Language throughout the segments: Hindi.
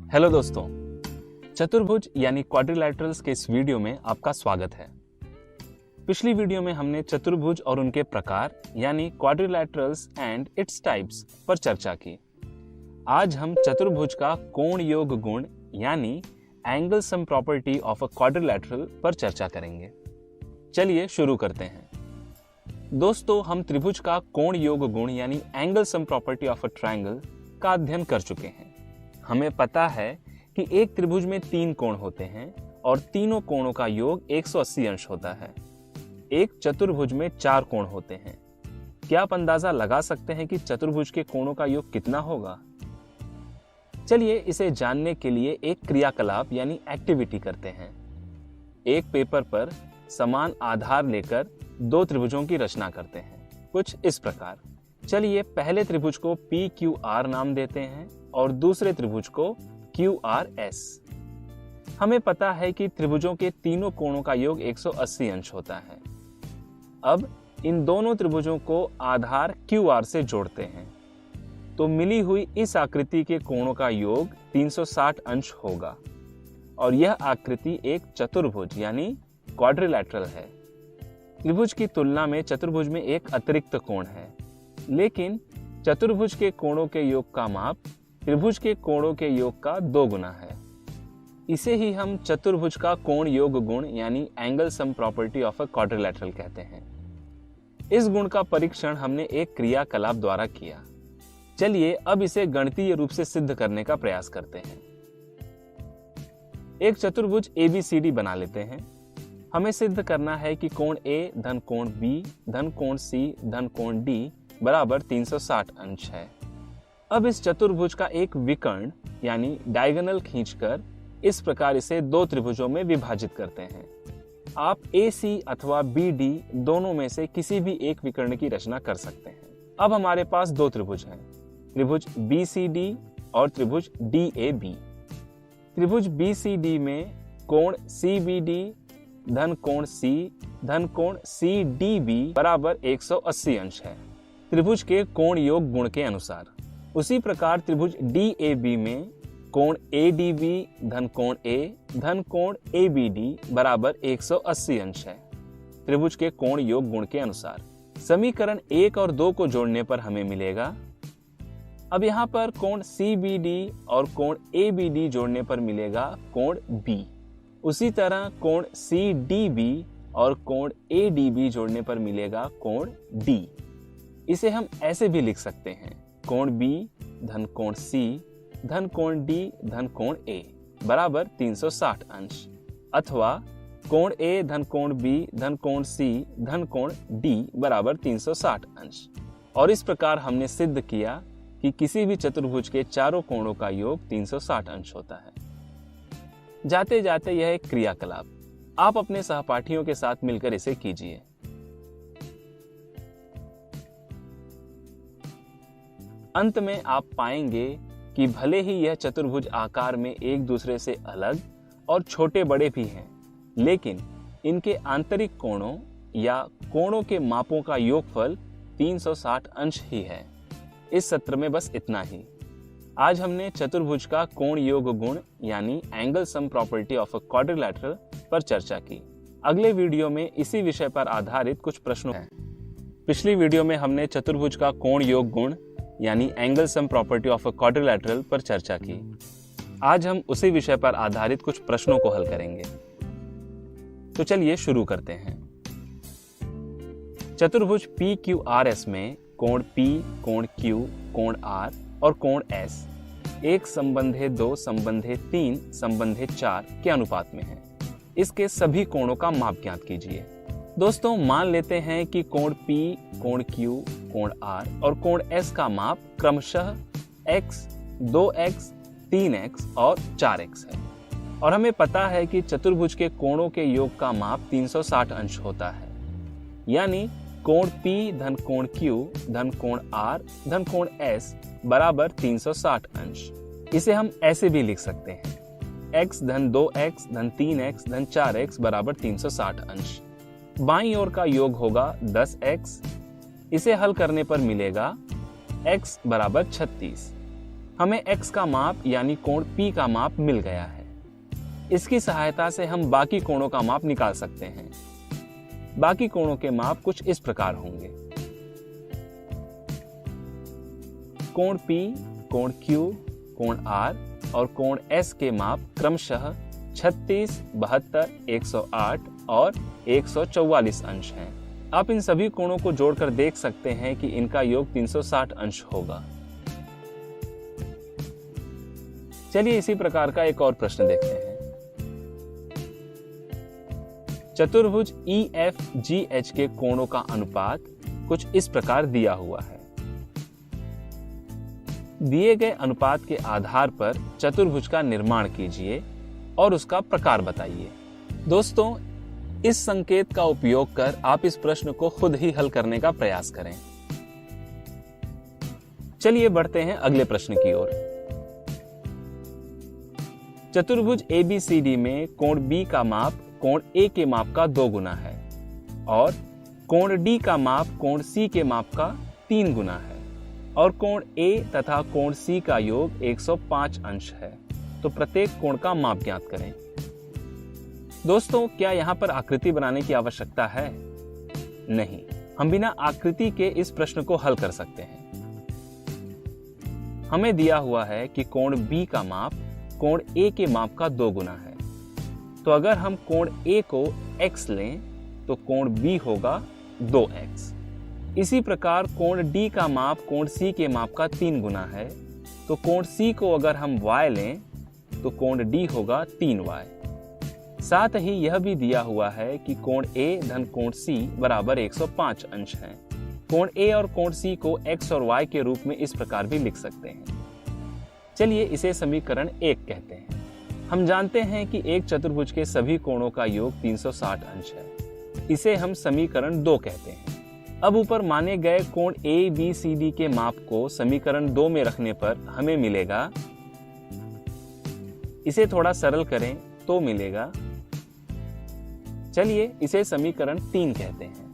हेलो दोस्तों, चतुर्भुज यानी क्वाड्रिलैटरल्स के इस वीडियो में आपका स्वागत है। पिछली वीडियो में हमने चतुर्भुज और उनके प्रकार यानी क्वाड्रिलैटरल्स एंड इट्स टाइप्स पर चर्चा की। आज हम चतुर्भुज का कोण योग गुण यानी angle sum property of a quadrilateral पर चर्चा करेंगे। चलिए शुरू करते हैं। दोस्तों, हम त्रिभुज का कोण योग गुण यानी angle sum property of a triangle का अध्ययन कर चुके हैं। हमें पता है कि एक त्रिभुज में 3 कोण होते हैं और तीनों कोणों का योग 180 अंश होता है। एक चतुर्भुज में 4 कोण होते हैं। क्या आप अंदाजा लगा सकते हैं कि चतुर्भुज के कोणों का योग कितना होगा? चलिए इसे जानने के लिए एक क्रियाकलाप यानी एक्टिविटी करते हैं। एक पेपर पर समान आधार लेकर 2 त्रिभुजों की रचना करते हैं, कुछ इस प्रकार। चलिए पहले त्रिभुज को PQR नाम देते हैं और दूसरे त्रिभुज को QRS। हमें पता है कि त्रिभुजों के तीनों कोणों का योग 180 अंश होता है। अब इन दोनों त्रिभुजों को आधार QR से जोड़ते हैं तो मिली हुई इस आकृति के कोणों का योग 360 अंश होगा और यह आकृति एक चतुर्भुज यानी क्वाड्रिलैटरल है। त्रिभुज की तुलना में चतुर्भुज में एक अतिरिक्त कोण है, लेकिन चतुर्भुज के कोणों के योग का माप त्रिभुज के कोणों के योग का 2 गुना है। इसे ही हम चतुर्भुज का कोण योग गुण यानी angle sum property of a quadrilateral कहते हैं। इस गुण का परीक्षण हमने एक क्रियाकलाप द्वारा किया। चलिए अब इसे गणितीय रूप से सिद्ध करने का प्रयास करते हैं। एक चतुर्भुज ABCD बना लेते हैं। हमें सिद्ध करना है कि कोण A धन कोण B धन कोण C धन कोण D बराबर 360 अंश है। अब इस चतुर्भुज का एक विकर्ण यानी डायगोनल खींचकर इस प्रकार इसे 2 त्रिभुजों में विभाजित करते हैं। आप AC अथवा BD दोनों में से किसी भी एक विकर्ण की रचना कर सकते हैं। अब हमारे पास 2 त्रिभुज हैं, त्रिभुज BCD और त्रिभुज DAB। त्रिभुज BCD में कोण CBD धन कोण C धन कोण CDB बराबर 180 अंश है त्रिभुज के कोण योग गुण के अनुसार। उसी प्रकार त्रिभुज DAB में कोण ADB धन कोण A धन कोण ABD बराबर 180 अंश है त्रिभुज के कोण योग गुण के अनुसार। समीकरण 1 और 2 को जोड़ने पर हमें मिलेगा। अब यहाँ पर कोण CBD और कोण ABD जोड़ने पर मिलेगा कोण B। उसी तरह कोण CDB और कोण ADB जोड़ने पर मिलेगा कोण D। इसे हम ऐसे भी लिख सकते हैं, कोण B धन कोण C धन कोण D धन कोण A बराबर 360 अंश, अथवा कोण A धन कोण B धन कोण C धन कोण D बराबर 360 अंश। और इस प्रकार हमने सिद्ध किया कि किसी भी चतुर्भुज के चारों कोणों का योग 360 अंश होता है। जाते जाते यह एक क्रियाकलाप आप अपने सहपाठियों के साथ मिलकर इसे कीजिए। अंत में आप पाएंगे कि भले ही यह चतुर्भुज आकार में एक दूसरे से अलग और छोटे बड़े भी हैं, लेकिन इनके आंतरिक कोणों या कोणों के मापों का योगफल 360 अंश ही है। इस सत्र में बस इतना ही। आज हमने चतुर्भुज का कोण योग गुण यानी angle sum property of a quadrilateral पर चर्चा की। अगले वीडियो में इसी विषय पर आधारित कुछ प्रश्नों हैं। पिछली वीडियो में हमने चतुर्भुज का कोण योग गुण यानी angle sum property of a quadrilateral पर चर्चा की। आज हम उसी विषय पर आधारित कुछ प्रश्नों को हल करेंगे। तो चलिए शुरू करते हैं। चतुर्भुज PQRS में कोण P, कोण Q, कोण R और कोण S एक संबंधे 2 संबंधे 3 संबंधे 4 के अनुपात में है। इसके सभी कोणों का माप ज्ञात कीजिए। दोस्तों, मान लेते हैं कि कोण P, कोण Q, कोण R और कोण S का माप क्रमशः x, 2x, 3x और 4x है और हमें पता है कि चतुर्भुज के कोणों के योग का माप 360 अंश होता है। यानी कोण P धन कोण Q धन कोण R धन कोण S बराबर 360 अंश। इसे हम ऐसे भी लिख सकते हैं, x धन 2x धन 3x धन 4x बराबर 360 अंश। बाईं ओर का योग होगा 10x। इसे हल करने पर मिलेगा x बराबर 36। हमें x का माप यानी कोण P का माप मिल गया है। इसकी सहायता से हम बाकी कोणों का माप निकाल सकते हैं। बाकी कोणों के माप कुछ इस प्रकार होंगे। कोण P, कोण Q, कोण R और कोण S के माप क्रमशः 36, 72, 108 और 144 अंश हैं। आप इन सभी कोणों को जोड़कर देख सकते हैं कि इनका योग 360 अंश होगा। चलिए इसी प्रकार का एक और प्रश्न देखते हैं। चतुर्भुज EFGH के कोणों का अनुपात कुछ इस प्रकार दिया हुआ है। दिए गए अनुपात के आधार पर चतुर्भुज का निर्माण कीजिए और उसका प्रकार बताइए। दोस्तों, इस संकेत का उपयोग कर आप इस प्रश्न को खुद ही हल करने का प्रयास करें। चलिए बढ़ते हैं अगले प्रश्न की ओर। चतुर्भुज ABCD में कोण B का माप कोण A के माप का 2 गुना है और कोण D का माप कोण C के माप का 3 गुना है और कोण A तथा कोण C का योग 105 अंश है। तो प्रत्येक कोण का माप ज्ञात करें। दोस्तों, क्या यहाँ पर आकृति बनाने की आवश्यकता है? नहीं, हम बिना आकृति के इस प्रश्न को हल कर सकते हैं। हमें दिया हुआ है कि कोण B का माप कोण A के माप का 2 गुना है। तो अगर हम कोण A को x लें तो कोण B होगा 2x। इसी प्रकार कोण D का माप कोण C के माप का 3 गुना है। तो कोण C को अगर हम y लें तो कोण D होगा 3y। साथ ही यह भी दिया हुआ है कि कोण A धन कोण C बराबर 105 अंश है। कोण A और कोण C को x और y के रूप में इस प्रकार भी लिख सकते हैं। चलिए इसे समीकरण 1 कहते हैं। हम जानते हैं कि एक चतुर्भुज के सभी कोणों का योग 360 अंश है। इसे हम समीकरण 2 कहते हैं। अब ऊपर माने गए कोण ABCD के माप को समीकरण 2 में रखने पर हमें मिलेगा, इसे थोड़ा सरल करें तो मिलेगा। चलिए इसे समीकरण 3 कहते हैं।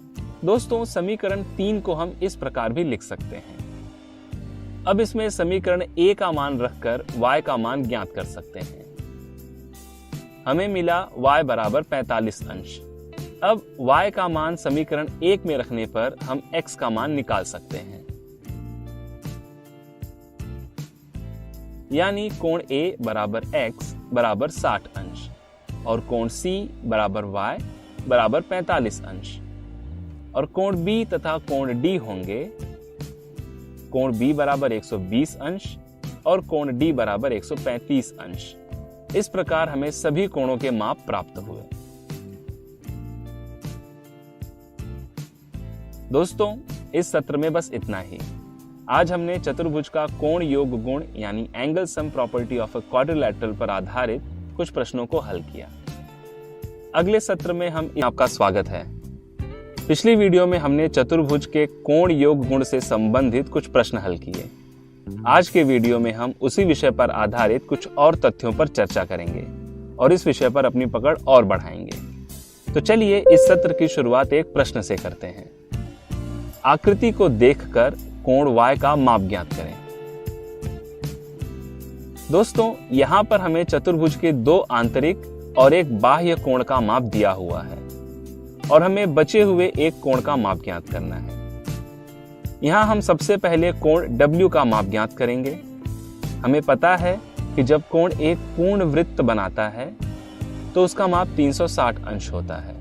दोस्तों, समीकरण 3 को हम इस प्रकार भी लिख सकते हैं। अब इसमें समीकरण A का मान रखकर y का मान ज्ञात कर सकते हैं। हमें मिला y बराबर 45 अंश। अब y का मान समीकरण 1 में रखने पर हम x का मान निकाल सकते हैं। यानी कोण A बराबर x बराबर 60 अंश और कोण C बराबर y बराबर 45 अंश और कोण B तथा कोण D होंगे कोण B बराबर 120 अंश और कोण D बराबर 135 अंश। इस प्रकार हमें सभी कोणों के माप प्राप्त हुए। दोस्तों, इस सत्र में बस इतना ही। आज हमने चतुर्भुज का कोण योग गुण यानी angle sum property of a quadrilateral पर आधारित कुछ प्रश्नों को हल किया। अगले सत्र में आपका स्वागत है। पिछली वीडियो में हमने चतुर्भुज के कोण योग गुण से संबंधित कुछ प्रश्न हल किए। आज के वीडियो में हम उसी विषय पर आधारित कुछ और तथ्यों पर चर्चा करेंगे और इस विषय पर अपनी पकड़ और बढ़ाएंगे। तो चलिए इस सत्र की शुरुआत एक प्रश्न से करते हैं। आकृति को देखकर कोण y का माप ज्ञात करें। दोस्तों, यहाँ पर हमें चतुर्भुज के 2 आंतरिक और एक बाह्य कोण का माप दिया हुआ है और हमें बचे हुए एक कोण का माप ज्ञात करना है। यहाँ हम सबसे पहले कोण W का माप ज्ञात करेंगे। हमें पता है कि जब कोण एक पूर्ण वृत्त बनाता है तो उसका माप 360 अंश होता है।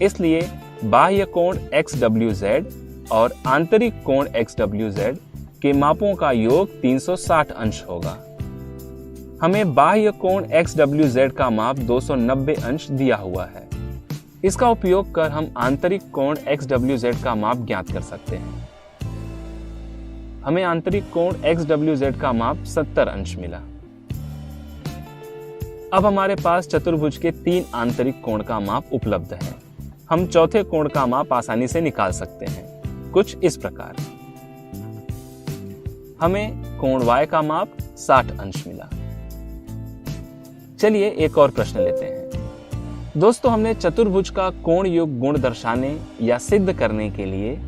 इसलिए बाह्य कोण XWZ और आंतरिक कोण XWZ के मापों का योग 360 अंश होगा। हमें बाह्य कोण XWZ का माप 290 अंश दिया हुआ है। इसका उपयोग कर हम आंतरिक कोण XWZ का माप ज्ञात कर सकते हैं। हमें आंतरिक कोण XWZ का माप 70 अंश मिला। अब हमारे पास चतुर्भुज के 3 आंतरिक कोण का माप उपलब्ध है। हम चौथे कोण का माप आसानी से निकाल सकते हैं, कुछ इस प्रकार। हमें कोण Y का माप 60 अंश मिला। चलिए एक और प्रश्न लेते हैं। दोस्तों, हमने चतुर्भुज का कोण योग गुण दर्शाने या सिद्ध करने के लिए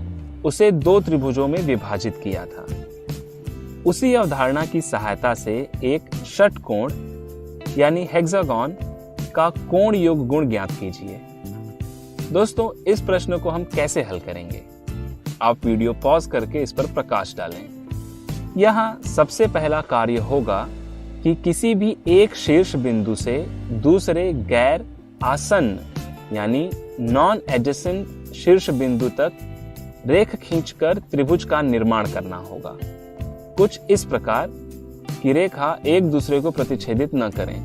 उसे 2 त्रिभुजों में विभाजित किया था। उसी अवधारणा की सहायता से एक षटकोण यानी हेक्सागोन का कोण योग गुण ज्ञात कीजिए। दोस्तों, इस प्रश्न को हम कैसे हल करेंगे? आप वीडियो पॉज करके इस पर प्रकाश डालें। यहाँ सबसे पहला कार्य होगा कि किसी भी एक शीर्ष बिंदु से दूसरे गैर आसन्न यानी नॉन एडजेसेंट शीर्ष बिंदु तक रेख खींचकर त्रिभुज का निर्माण करना होगा। कुछ इस प्रकार कि रेखा एक दूसरे को प्रतिच्छेदित न करें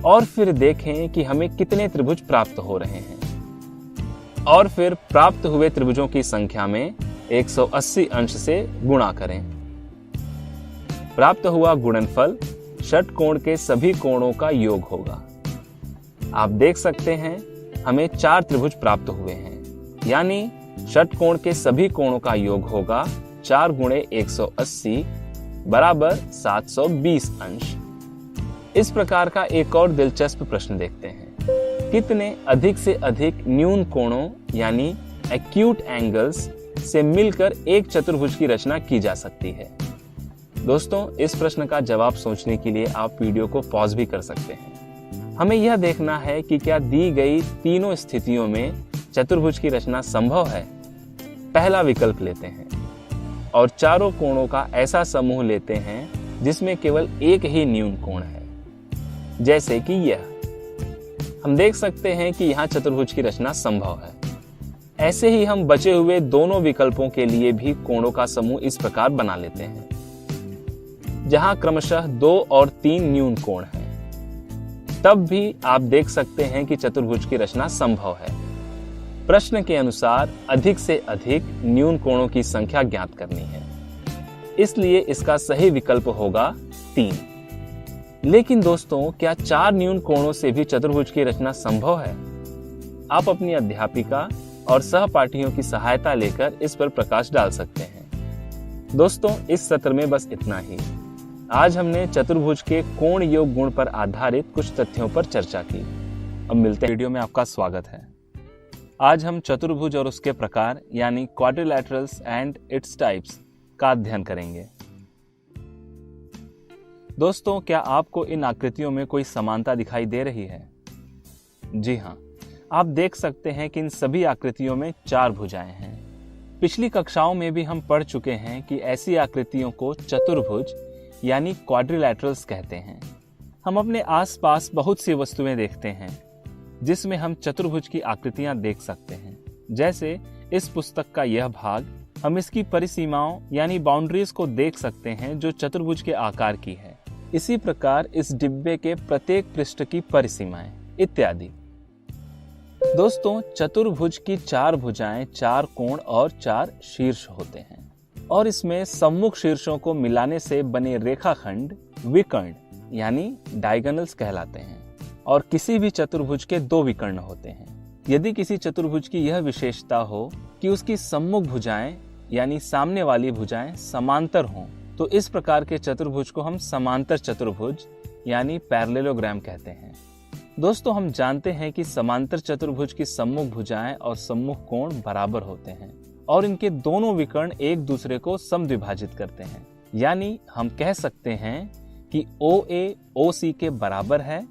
और फिर देखें कि हमें कितने त्रिभुज प्राप्त हो रहे हैं और फिर प्राप्त हुए त्रिभुजों की संख्या में 180 अंश से गुणा करें। प्राप्त हुआ गुणनफल षटकोण के सभी कोणों का योग होगा। आप देख सकते हैं हमें 4 त्रिभुज प्राप्त हुए हैं, यानी षटकोण के सभी कोणों का योग होगा 4 गुणे 180 बराबर 720 अंश। इस प्रकार का एक और दिलचस्प प्रश्न देखते हैं। कितने अधिक से अधिक न्यून कोणों यानी एक्यूट एंगल्स से मिलकर एक चतुर्भुज की रचना की जा सकती है? दोस्तों, इस प्रश्न का जवाब सोचने के लिए आप वीडियो को पॉज भी कर सकते हैं। हमें यह देखना है कि क्या दी गई तीनों स्थितियों में चतुर्भुज की रचना संभव है। पहला विकल्प लेते हैं और चारों कोणों का ऐसा समूह लेते हैं जिसमें केवल एक ही न्यून कोण है, जैसे कि यह। हम देख सकते हैं कि यहाँ चतुर्भुज की रचना संभव है। ऐसे ही हम बचे हुए दोनों विकल्पों के लिए भी कोणों का समूह इस प्रकार बना लेते हैं, जहां क्रमशः 2 और 3 न्यून कोण हैं। तब भी आप देख सकते हैं कि चतुर्भुज की रचना संभव है। प्रश्न के अनुसार अधिक से अधिक न्यून कोणों की संख्या ज्ञात करनी है, इसलिए इसका सही विकल्प होगा 3। लेकिन दोस्तों, क्या 4 न्यून कोणों से भी चतुर्भुज की रचना संभव है? आप अपनी अध्यापिका और सहपाठियों की सहायता लेकर इस पर प्रकाश डाल सकते हैं। दोस्तों, इस सत्र में बस इतना ही। आज हमने चतुर्भुज के कोण योग गुण पर आधारित कुछ तथ्यों पर चर्चा की। अब मिलते हैं। वीडियो में आपका स्वागत है। आज हम चतुर्भुज और उसके प्रकार यानी क्वाड्रिलैटरल्स एंड इट्स टाइप्स का अध्ययन करेंगे। दोस्तों, क्या आपको इन आकृतियों में कोई समानता दिखाई दे रही है? जी हाँ, आप देख सकते हैं कि इन सभी आकृतियों में 4 भुजाएं हैं। पिछली कक्षाओं में भी हम पढ़ चुके हैं कि ऐसी आकृतियों को चतुर्भुज यानी क्वाड्रिलैटरल्स कहते हैं। हम अपने आसपास बहुत सी वस्तुएं देखते हैं जिसमें हम चतुर्भुज की आकृतियां देख सकते हैं। जैसे इस पुस्तक का यह भाग, हम इसकी परिसीमाओं यानी बाउंड्रीज को देख सकते हैं जो चतुर्भुज के आकार की है। इसी प्रकार इस डिब्बे के प्रत्येक पृष्ठ की परिसीमाएं इत्यादि। दोस्तों, चतुर्भुज की 4 भुजाएं, 4 कोण और 4 शीर्ष होते हैं और इसमें सम्मुख शीर्षों को मिलाने से बने रेखाखंड विकर्ण यानी डायगोनल्स कहलाते हैं और किसी भी चतुर्भुज के 2 विकर्ण होते हैं। यदि किसी चतुर्भुज की यह विशेषता हो कि उसकी सम्मुख भुजाएं यानी सामने वाली भुजाएं समांतर हों, तो इस प्रकार के चतुर्भुज को हम समांतर चतुर्भुज यानी पैरेललोग्राम कहते हैं। दोस्तों, हम जानते हैं कि समांतर चतुर्भुज की सम्मुख भुजाएं और सम्मुख कोण बराबर होते हैं और इनके दोनों विकर्ण एक दूसरे को समद्विभाजित करते हैं। यानी हम कह सकते हैं कि OA OC के बराबर है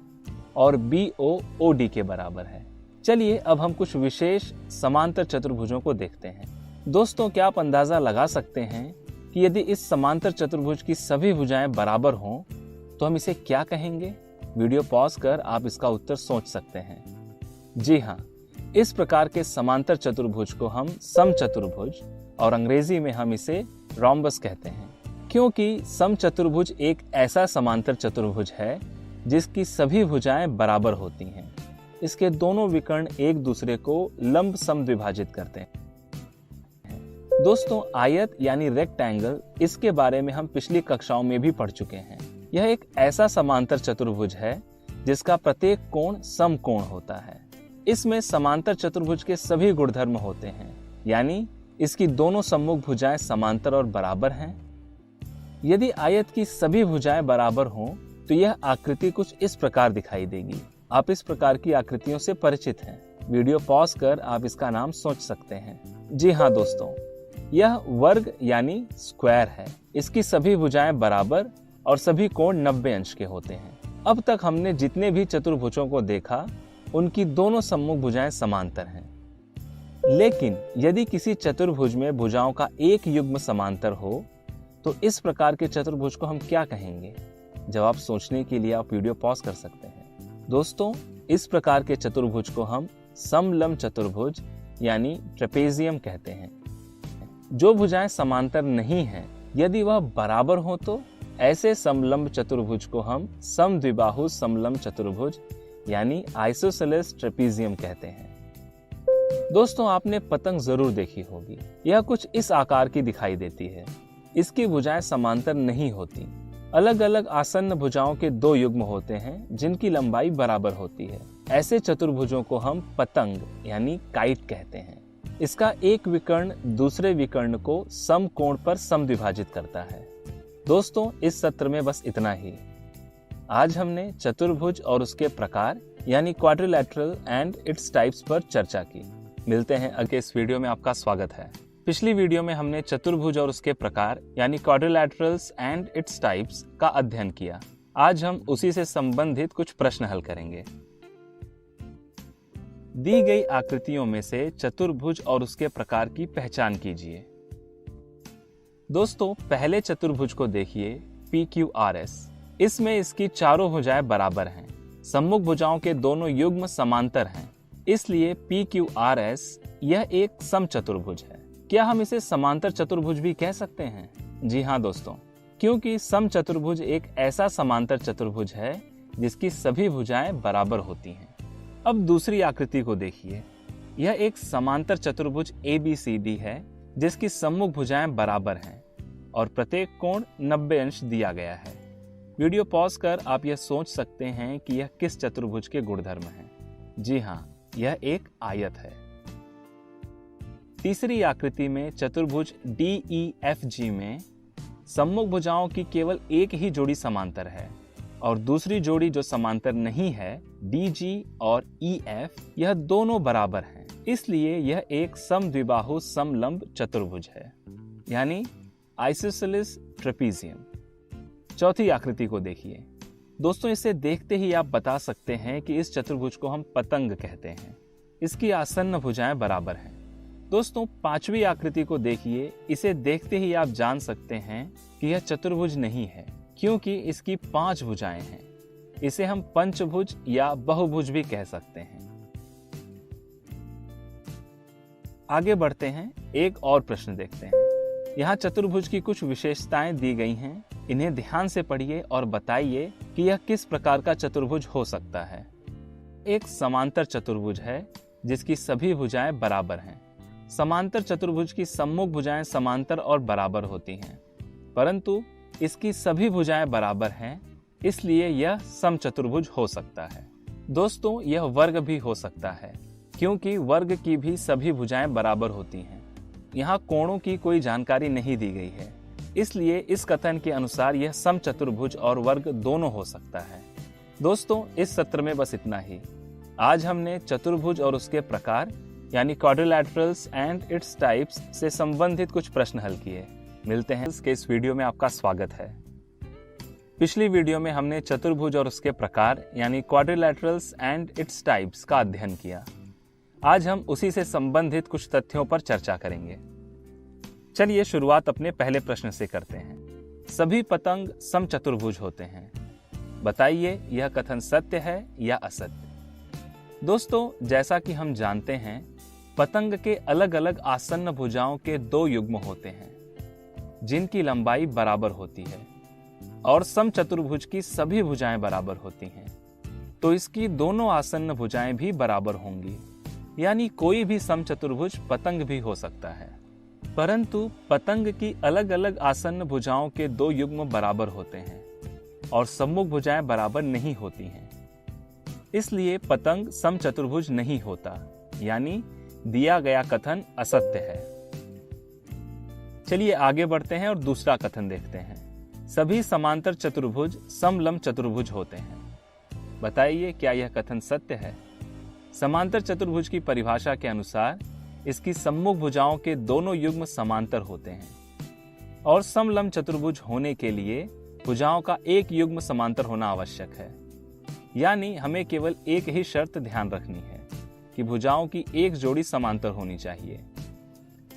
और BO OD के बराबर है। चलिए अब हम कुछ विशेष समांतर चतुर्भुजों को देखते हैं। दोस्तों, क्या आप अंदाजा लगा सकते हैं कि यदि इस समांतर चतुर्भुज की सभी भुजाएं बराबर हों तो हम इसे क्या कहेंगे? वीडियो पॉज कर आप इसका उत्तर सोच सकते हैं। जी हाँ, इस प्रकार के समांतर चतुर्भुज को हम समचतुर्भुज और अंग्रेजी में हम इसे रोम्बस कहते हैं, क्योंकि समचतुर्भुज एक ऐसा समांतर चतुर्भुज है जिसकी सभी भुजाएं बराबर होती हैं। इसके दोनों विकर्ण एक दूसरे को लंब समद्विभाजित करते हैं। दोस्तों, आयत यानी रेक्टेंगल, इसके बारे में हम पिछली कक्षाओं में भी पढ़ चुके हैं। यह एक ऐसा समांतर चतुर्भुज है जिसका प्रत्येक कोण समकोण होता है। इसमें समांतर चतुर्भुज के सभी गुणधर्म होते हैं, यानी इसकी दोनों सम्मुख भुजाएं समांतर और बराबर हैं। यदि आयत की सभी भुजाएं बराबर हों तो यह आकृति कुछ इस प्रकार दिखाई देगी। आप इस प्रकार की आकृतियों से परिचित हैं। वीडियो पॉज कर आप इसका नाम सोच सकते हैं। जी हाँ दोस्तों, यह वर्ग यानी स्क्वायर है। इसकी सभी भुजाएं बराबर और सभी कोण 90 अंश के होते हैं। अब तक हमने जितने भी चतुर्भुजों को देखा उनकी दोनों सम्मुख भुजाएं समांतर हैं। लेकिन यदि किसी चतुर्भुज में भुजाओं का एक युग्म समांतर हो तो इस प्रकार के चतुर्भुज को हम क्या कहेंगे? जवाब सोचने के लिए आप वीडियो पॉज कर सकते हैं। दोस्तों, इस प्रकार के चतुर्भुज को हम समलंब चतुर्भुज यानी ट्रेपेजियम कहते हैं। जो भुजाएं समांतर नहीं हैं, यदि वह बराबर हो तो ऐसे समलंब चतुर्भुज को हम समद्विबाहु समलंब चतुर्भुज यानी आइसोसेलेस ट्रेपेजियम कहते हैं। दोस्तों, आपने पतंग जरूर देखी होगी। यह कुछ इस आकार की दिखाई देती है। इसकी भुजाएं समांतर नहीं होती। अलग अलग आसन्न भुजाओं के दो युग्म होते हैं जिनकी लंबाई बराबर होती है। ऐसे चतुर्भुजों को हम पतंग यानी काइट कहते हैं। इसका एक विकर्ण दूसरे विकर्ण को सम कोण पर समद्विभाजित करता है। दोस्तों, इस सत्र में बस इतना ही। आज हमने चतुर्भुज और उसके प्रकार यानी क्वाड्रिलैटरल एंड इट्स टाइप्स पर चर्चा की। मिलते हैं अगले इस वीडियो में। आपका स्वागत है। पिछली वीडियो में हमने चतुर्भुज और उसके प्रकार यानी क्वाड्रिलैटरल्स एंड इट्स टाइप्स का अध्ययन किया। आज हम उसी से संबंधित कुछ प्रश्न हल करेंगे। दी गई आकृतियों में से चतुर्भुज और उसके प्रकार की पहचान कीजिए। दोस्तों, पहले चतुर्भुज को देखिए PQRS। इसमें इसकी चारों भुजाएं बराबर हैं। सम्मुख भुजाओं के दोनों युग्म समांतर हैं, इसलिए PQRS यह एक समचतुर्भुज है। क्या हम इसे समांतर चतुर्भुज भी कह सकते हैं? जी हाँ दोस्तों, क्योंकि समचतुर्भुज एक ऐसा समांतर चतुर्भुज है जिसकी सभी भुजाएं बराबर होती हैं। अब दूसरी आकृति को देखिए। यह एक समांतर चतुर्भुज ABCD है जिसकी सम्मुख भुजाएं बराबर हैं और प्रत्येक कोण 90 अंश दिया गया है। वीडियो पॉज कर आप यह सोच सकते हैं कि यह किस चतुर्भुज के गुणधर्म हैं। जी हाँ, यह एक आयत है। तीसरी आकृति में चतुर्भुज DEFG में सम्मुख भुजाओं की केवल एक ही जोड़ी समांतर है और दूसरी जोड़ी जो समांतर नहीं है DG और EF, यह दोनों बराबर हैं। इसलिए यह एक समद्विबाहु समलंब चतुर्भुज है यानी आइसोसेलेस ट्रेपेजियम। चौथी आकृति को देखिए। दोस्तों, इसे देखते ही आप बता सकते हैं कि इस चतुर्भुज को हम पतंग कहते हैं। इसकी आसन्न भुजाएं बराबर हैं। दोस्तों, पांचवी आकृति को देखिए। इसे देखते ही आप जान सकते हैं कि यह चतुर्भुज नहीं है क्योंकि इसकी 5 भुजाएं हैं। इसे हम पंचभुज या बहुभुज भी कह सकते हैं। आगे बढ़ते हैं, एक और प्रश्न देखते हैं। यहाँ चतुर्भुज की कुछ विशेषताएं दी गई हैं। इन्हें ध्यान से पढ़िए और बताइए कि यह किस प्रकार का चतुर्भुज हो सकता है। एक समांतर चतुर्भुज है जिसकी सभी भुजाएं बराबर हैं। समांतर चतुर्भुज की सम्मुख भुजाएं समांतर और बराबर होती हैं, परंतु इसकी सभी भुजाएं बराबर हैं, इसलिए यह समचतुर्भुज हो सकता है। दोस्तों, यह वर्ग भी हो सकता है क्योंकि वर्ग की भी सभी भुजाएं बराबर होती हैं। यहाँ कोणों की कोई जानकारी नहीं दी गई है, इसलिए इस कथन के अनुसार यह समचतुर्भुज और वर्ग दोनों हो सकता है। दोस्तों, इस सत्र में बस इतना ही। आज हमने चतुर्भुज और उसके प्रकार यानी क्वाड्रिलैटरल्स एंड इट्स टाइप्स से संबंधित कुछ प्रश्न हल किए। मिलते हैं इसके इस वीडियो में। आपका स्वागत है। पिछली वीडियो में हमने चतुर्भुज और उसके प्रकार यानी क्वाड्रिलैटरल्स एंड इट्स टाइप्स का अध्ययन किया। आज हम उसी से संबंधित कुछ तथ्यों पर चर्चा करेंगे। चलिए शुरुआत अपने पहले प्रश्न से करते हैं। सभी पतंग समचतुर्भुज होते हैं। बताइए, यह कथन सत्य है या असत्य? दोस्तों, जैसा कि हम जानते हैं, पतंग के अलग अलग आसन्न भुजाओं के 2 युग्म होते हैं जिनकी लंबाई बराबर होती है और समचतुर्भुज की सभी भुजाएं बराबर होती हैं, तो इसकी दोनों आसन्न भुजाएं भी बराबर होंगी, यानी कोई भी समचतुर्भुज पतंग भी हो सकता है। परंतु पतंग की अलग अलग आसन्न भुजाओं के 2 युग्म बराबर होते हैं और सम्मुख भुजाएं बराबर नहीं होती हैं, इसलिए पतंग समचतुर्भुज नहीं होता, यानी दिया गया कथन असत्य है। चलिए आगे बढ़ते हैं और दूसरा कथन देखते हैं। सभी समांतर चतुर्भुज समलंब चतुर्भुज होते हैं। बताइए, क्या यह कथन सत्य है? समांतर चतुर्भुज की परिभाषा के अनुसार इसकी सम्मुख भुजाओं के दोनों युग्म समांतर होते हैं और समलंब चतुर्भुज होने के लिए भुजाओं का एक युग्म समांतर होना आवश्यक है। यानी हमें केवल एक ही शर्त ध्यान रखनी है कि भुजाओं की एक जोड़ी समांतर होनी चाहिए।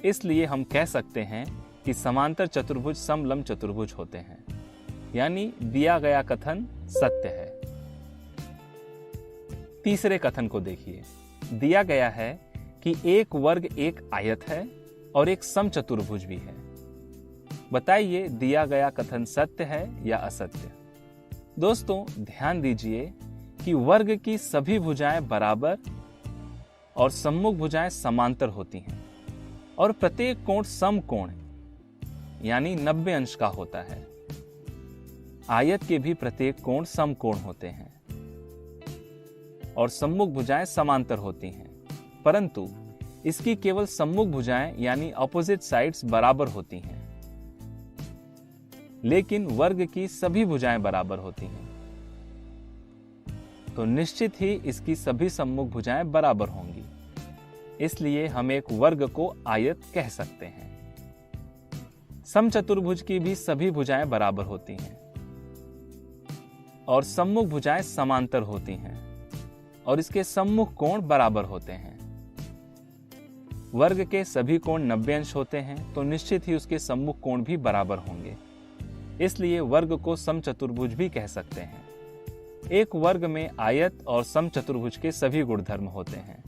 इसलिए हम कह सकते हैं कि समांतर चतुर्भुज समलंब चतुर्भुज होते हैं। यानी दिया गया कथन सत्य है। तीसरे कथन को देखिए। दिया गया है कि एक वर्ग एक आयत है और एक समचतुर्भुज भी है। बताइए दिया गया कथन सत्य है या असत्य। दोस्तों ध्यान दीजिए कि वर्ग की सभी भुजाएं बराबर और सम्मुख भुजाएं समांतर होती हैं और प्रत्येक कोण समकोण यानी 90 अंश का होता है। आयत के भी प्रत्येक कोण समकोण होते हैं और सम्मुख भुजाएं समांतर होती हैं, परंतु इसकी केवल सम्मुख भुजाएं यानी ऑपोजिट साइड्स बराबर होती हैं, लेकिन वर्ग की सभी भुजाएं बराबर होती हैं। तो निश्चित ही इसकी सभी सम्मुख भुजाएं बराबर होंगी, इसलिए हम एक वर्ग को आयत कह सकते हैं। समचतुर्भुज की भी सभी भुजाएं बराबर होती हैं और सम्मुख भुजाएं समांतर होती हैं और इसके सम्मुख कोण बराबर होते हैं। वर्ग के सभी कोण 90 अंश होते हैं, तो निश्चित ही उसके सम्मुख कोण भी बराबर होंगे, इसलिए वर्ग को समचतुर्भुज भी कह सकते हैं। एक वर्ग में आयत और समचतुर्भुज के सभी गुणधर्म होते हैं,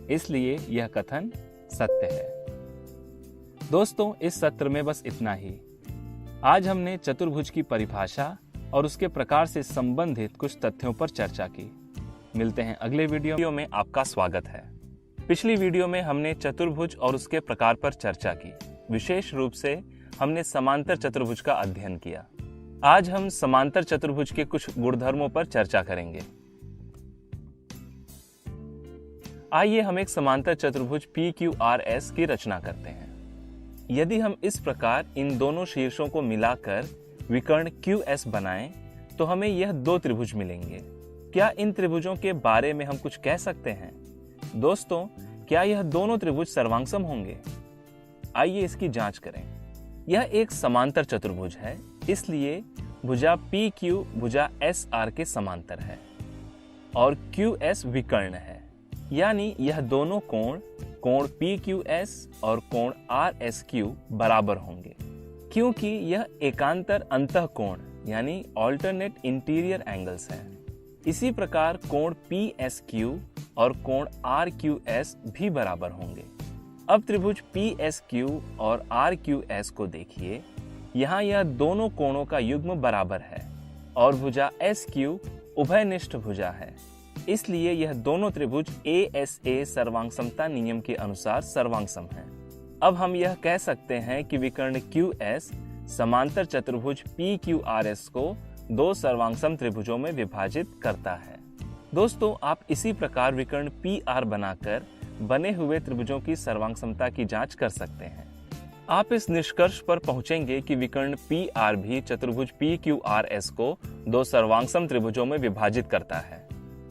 इसलिए यह कथन सत्य है। दोस्तों इस सत्र में बस इतना ही। आज हमने चतुर्भुज की परिभाषा और उसके प्रकार से संबंधित कुछ तथ्यों पर चर्चा की। मिलते हैं अगले वीडियो में। आपका स्वागत है। पिछली वीडियो में हमने चतुर्भुज और उसके प्रकार पर चर्चा की। विशेष रूप से हमने समांतर चतुर्भुज का अध्ययन किया। आज हम समांतर चतुर्भुज के कुछ गुणधर्मों पर चर्चा करेंगे। आइए हम एक समांतर चतुर्भुज PQRS की रचना करते हैं। यदि हम इस प्रकार इन दोनों शीर्षों को मिलाकर विकर्ण QS बनाएं, तो हमें यह दो त्रिभुज मिलेंगे। क्या इन त्रिभुजों के बारे में हम कुछ कह सकते हैं? दोस्तों, क्या यह दोनों त्रिभुज सर्वांगसम होंगे? आइए इसकी जांच करें। यह एक समांतर चतुर्भुज है, इसलिए भुजा PQ भुजा SR के समांतर है और QS विकर्ण है। यानी यह दोनों कोण PQS और कोण RSQ बराबर होंगे, क्योंकि यह एकांतर अंतःकोण यानी ऑल्टरनेट इंटीरियर एंगल्स हैं। इसी प्रकार कोण PSQ और कोण RQS भी बराबर होंगे। अब त्रिभुज PSQ और RQS को देखिए। यहाँ यह दोनों कोणों का युग्म बराबर है और भुजा SQ उभयनिष्ठ भुजा है, इसलिए यह दोनों त्रिभुज ASA सर्वांगसमता नियम के अनुसार सर्वांगसम हैं। अब हम यह कह सकते हैं कि विकर्ण QS समांतर चतुर्भुज PQRS को दो सर्वांगसम त्रिभुजों में विभाजित करता है। दोस्तों, आप इसी प्रकार विकर्ण PR बनाकर बने हुए त्रिभुजों की सर्वांगसमता की जांच कर सकते हैं। आप इस निष्कर्ष पर पहुंचेंगे कि विकर्ण PR भी चतुर्भुज PQRS को दो सर्वांगसम त्रिभुजों में विभाजित करता है।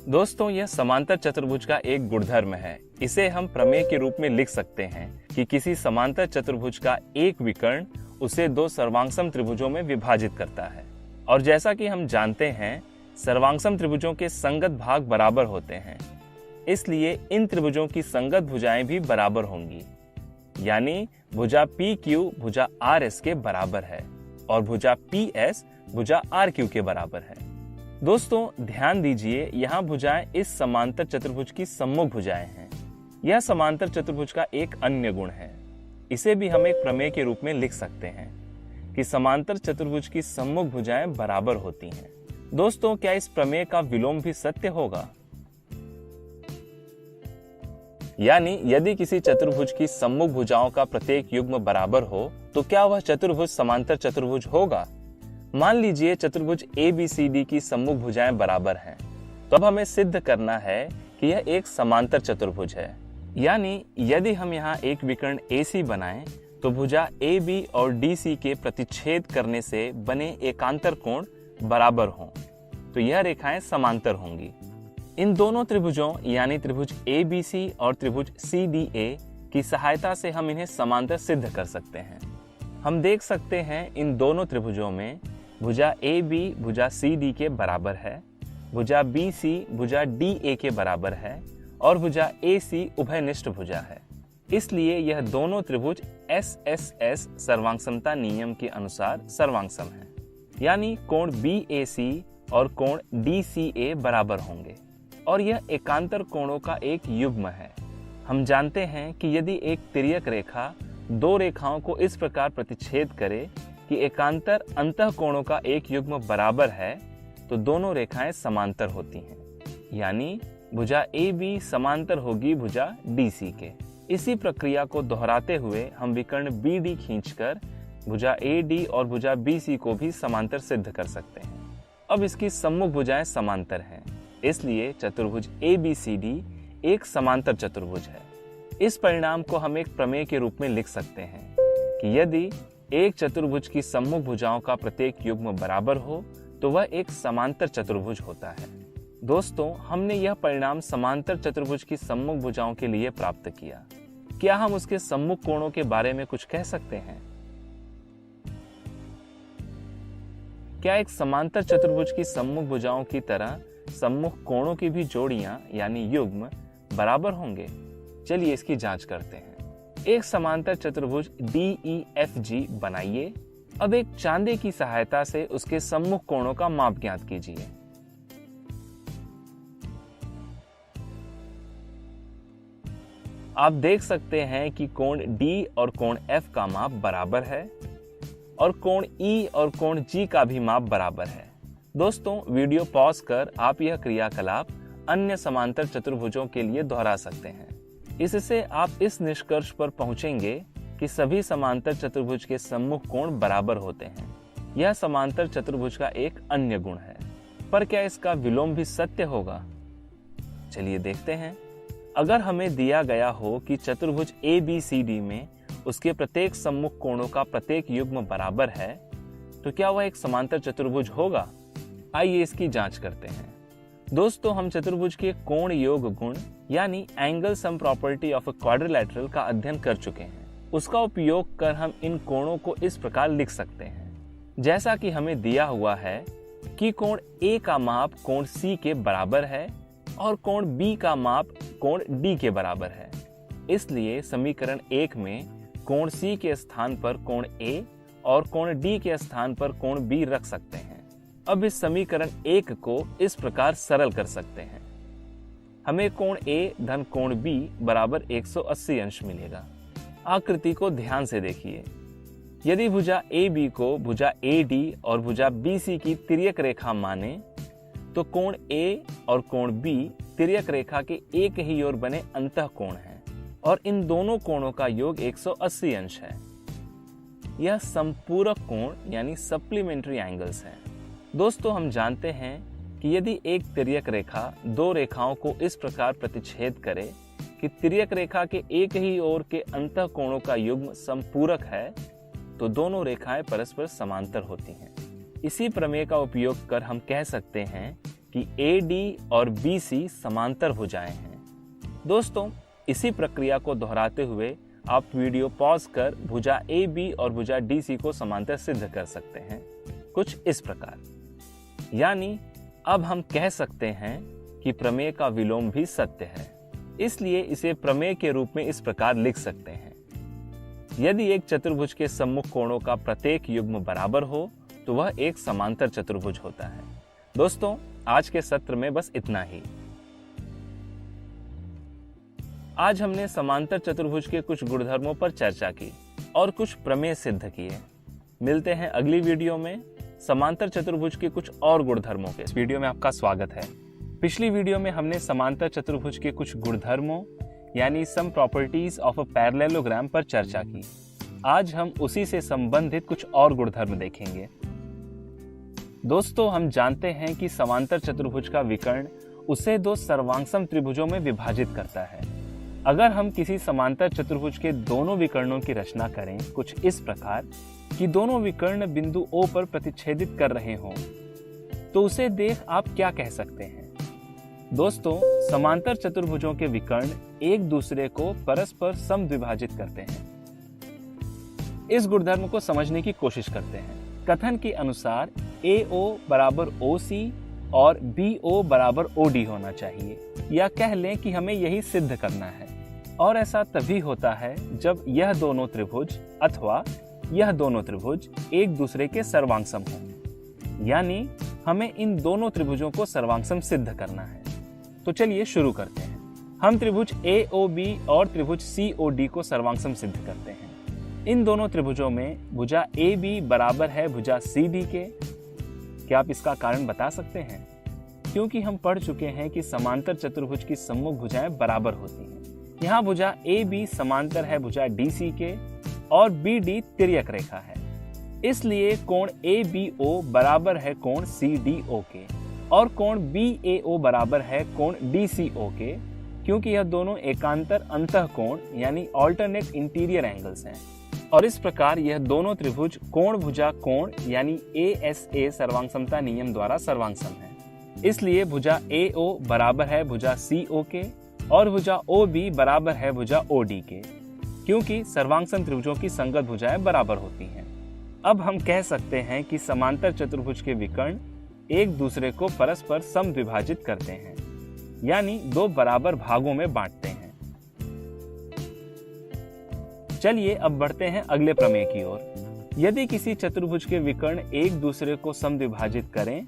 दोस्तों, यह समांतर चतुर्भुज का एक गुणधर्म है। इसे हम प्रमेय के रूप में लिख सकते हैं कि किसी समांतर चतुर्भुज का एक विकर्ण उसे दो सर्वांगसम त्रिभुजों में विभाजित करता है। और जैसा कि हम जानते हैं, सर्वांगसम त्रिभुजों के संगत भाग बराबर होते हैं, इसलिए इन त्रिभुजों की संगत भुजाएं भी बराबर होंगी। यानी भुजा PQ भुजा RS के बराबर है और भुजा PS भुजा RQ के बराबर है। दोस्तों ध्यान दीजिए, यहाँ भुजाएं इस समांतर चतुर्भुज की सम्मुख भुजाएं हैं। यह समांतर चतुर्भुज का एक अन्य गुण है। इसे भी हम एक प्रमेय के रूप में लिख सकते हैं कि समांतर चतुर्भुज की सम्मुख भुजाएं बराबर होती हैं। दोस्तों, क्या इस प्रमेय का विलोम भी सत्य होगा? यानी यदि किसी चतुर्भुज की सम्मुख भुजाओं का प्रत्येक युग्म बराबर हो, तो क्या वह चतुर्भुज समांतर चतुर्भुज होगा? मान लीजिए चतुर्भुज ABCD की सम्मुख भुजाएं बराबर हैं, तो अब हमें सिद्ध करना है कि यह एक समांतर चतुर्भुज है। यानी यदि हम यहाँ एक विकर्ण AC बनाएं, तो भुजा AB और DC के प्रतिच्छेद करने से बने एकांतर कोण बराबर हों, तो यह रेखाएं समांतर होंगी। इन दोनों त्रिभुजों यानी त्रिभुज ABC और त्रिभुज CDA की सहायता से हम इन्हें समांतर सिद्ध कर सकते हैं। हम देख सकते हैं इन दोनों त्रिभुजों में भुजा AB भुजा CD के बराबर है, भुजा BC भुजा DA के बराबर है और भुजा AC उभयनिष्ठ भुजा है। इसलिए यह दोनों त्रिभुज SSS सर्वांगसमता नियम के अनुसार सर्वांगसम है, यानी कोण BAC और कोण DCA बराबर होंगे और यह एकांतर कोणों का एक युग्म है। हम जानते हैं कि यदि एक तिर्यक रेखा दो रेखाओं को इस प्रकार प्रतिच्छेद करे कि एकांतर अंतः कोणों का एक युग्म बराबर है तो दोनों रेखाएं समांतर होती हैं, यानी भुजा AB समांतर होगी भुजा DC के। इसी प्रक्रिया को दोहराते हुए हम विकर्ण BD खींचकर भुजा AD और भुजा BC को भी समांतर सिद्ध कर सकते हैं। अब इसकी सम्मुख भुजाएं समांतर हैं, इसलिए चतुर्भुज ABCD एक समांतर चतुर्भुज है। इस परिणाम को हम एक प्रमेय के रूप में लिख सकते हैं कि यदि एक चतुर्भुज की सम्मुख भुजाओं का प्रत्येक युग्म बराबर हो तो वह एक समांतर चतुर्भुज होता है। दोस्तों, हमने यह परिणाम समांतर चतुर्भुज की सम्मुख भुजाओं के लिए प्राप्त किया। क्या हम उसके सम्मुख कोणों के बारे में कुछ कह सकते हैं? क्या एक समांतर चतुर्भुज की सम्मुख भुजाओं की तरह सम्मुख कोणों की भी जोड़ियां यानी युग्म बराबर होंगे? चलिए इसकी जांच करते हैं। एक समांतर चतुर्भुज DEFG बनाइए। अब एक चांदे की सहायता से उसके सम्मुख कोणों का माप ज्ञात कीजिए। आप देख सकते हैं कि कोण D और कोण F का माप बराबर है और कोण E और कोण G का भी माप बराबर है। दोस्तों, वीडियो पॉज कर आप यह क्रियाकलाप अन्य समांतर चतुर्भुजों के लिए दोहरा सकते हैं। इससे आप इस निष्कर्ष पर पहुंचेंगे कि सभी समांतर चतुर्भुज के सम्मुख कोण बराबर होते हैं। यह समांतर चतुर्भुज का एक अन्य गुण है। पर क्या इसका विलोम भी सत्य होगा? चलिए देखते हैं। अगर हमें दिया गया हो कि चतुर्भुज ABCD में उसके प्रत्येक सम्मुख कोणों का प्रत्येक युग्म बराबर है, तो क्या वह एक समांतर चतुर्भुज होगा? आइए इसकी जांच करते हैं। दोस्तों, हम चतुर्भुज के कोण योग गुण यानी angle sum property of a quadrilateral का अध्ययन कर चुके हैं। उसका उपयोग कर हम इन कोणों को इस प्रकार लिख सकते हैं, जैसा कि हमें दिया हुआ है कि कोण A का माप कोण C के बराबर है और कोण B का माप कोण D के बराबर है। इसलिए समीकरण 1 में कोण C के स्थान पर कोण A और कोण D के स्थान पर कोण B रख सकते हैं। अब इस समीकरण 1 को इस प्रकार सरल कर सकते हैं। हमें कोण A धन कोण B बराबर 180 अंश मिलेगा। आकृति को ध्यान से देखिए। यदि भुजा AB को भुजा AD और भुजा BC की तिर्यक रेखा माने तो कोण A और कोण B तिर्यक रेखा के एक ही ओर बने अंतः कोण हैं और इन दोनों कोणों का योग 180 अंश है। यह संपूरक कोण यानी सप्लीमेंट्री एंगल्स हैं। दोस्तों, हम जानते हैं कि यदि एक तिर्यक रेखा दो रेखाओं को इस प्रकार प्रतिच्छेद करे कि तिर्यक रेखा के एक ही ओर के अंतः कोणों का युग्म संपूरक है तो दोनों रेखाएं परस्पर समांतर होती हैं। इसी प्रमेय का उपयोग कर हम कह सकते हैं कि AD और BC समांतर भुजाएं हैं। दोस्तों, इसी प्रक्रिया को दोहराते हुए आप वीडियो पॉज कर भुजा AB और भुजा DC को समांतर सिद्ध कर सकते हैं कुछ इस प्रकार। यानी अब हम कह सकते हैं कि प्रमेय का विलोम भी सत्य है। इसलिए इसे प्रमेय के रूप में इस प्रकार लिख सकते हैं। यदि एक चतुर्भुज के सम्मुख कोणों का प्रत्येक युग्म बराबर हो तो वह एक समांतर चतुर्भुज होता है। दोस्तों, आज के सत्र में बस इतना ही। आज हमने समांतर चतुर्भुज के कुछ गुणधर्मों पर चर्चा की और कुछ प्रमेय सिद्ध किए। मिलते हैं अगली वीडियो में समांतर चतुर्भुज के कुछ और गुणधर्मों के। इस वीडियो में आपका स्वागत है। पिछली वीडियो में हमने समांतर चतुर्भुज के कुछ गुणधर्मों यानी some properties of a parallelogram पर चर्चा की। आज हम उसी से संबंधित कुछ और गुणधर्म देखेंगे। दोस्तों, हम जानते हैं कि समांतर चतुर्भुज का विकर्ण उसे दो सर्वांगसम त्रिभुजों में विभाजित करता है। अगर हम किसी समांतर चतुर्भुज के दोनों विकर्णों की रचना करें कुछ इस प्रकार कि दोनों विकर्ण बिंदु O पर प्रतिच्छेदित कर रहे हों, तो उसे देख आप क्या कह सकते हैं? दोस्तों, समांतर चतुर्भुजों के विकर्ण एक दूसरे को परस्पर समद्विभाजित करते हैं। इस गुणधर्म को समझने की कोशिश करते हैं। कथन के अनुसार AO बराबर OC और BO बराबर OD होना चाहिए, या कह लें कि हमें यही सिद्ध करना है। और ऐसा तभी होता है जब यह दोनों त्रिभुज अथवा यह दोनों त्रिभुज एक दूसरे के सर्वांगसम हों, यानी हमें इन दोनों त्रिभुजों को सर्वांगसम सिद्ध करना है। तो चलिए शुरू करते हैं। हम त्रिभुज AOB और त्रिभुज COD को सर्वांगसम सिद्ध करते हैं। इन दोनों त्रिभुजों में भुजा AB बराबर है भुजा CD के। क्या आप इसका कारण बता सकते हैं? क्योंकि हम पढ़ चुके हैं कि समांतर चतुर्भुज की सम्मुख भुजाएं बराबर होती हैं। यहाँ भुजा AB समांतर है भुजा DC के और BD तिर्यक रेखा है, इसलिए कोण ABO बराबर है कोण CDO के और कोण BAO बराबर है कोण DCO के, क्योंकि यह दोनों एकांतर अंतःकोण यानी ऑल्टरनेट इंटीरियर एंगल्स हैं। और इस प्रकार यह दोनों त्रिभुज कोण भुजा कोण यानी ASA सर्वांगसमता नियम द्वारा सर्वांगसम है। इसलिए भुजा AO बराबर है भुजा CO के और भुजा OB बराबर है भुजा OD के, क्योंकि सर्वांगसम त्रिभुजों की संगत भुजाएं बराबर होती हैं। अब हम कह सकते हैं कि समांतर चतुर्भुज के विकर्ण एक दूसरे को परस्पर समद्विभाजित करते हैं, यानी दो बराबर भागों में बांटते हैं। चलिए अब बढ़ते हैं अगले प्रमेय की ओर। यदि किसी चतुर्भुज के विकर्ण एक दूसरे को समद्विभाजित करें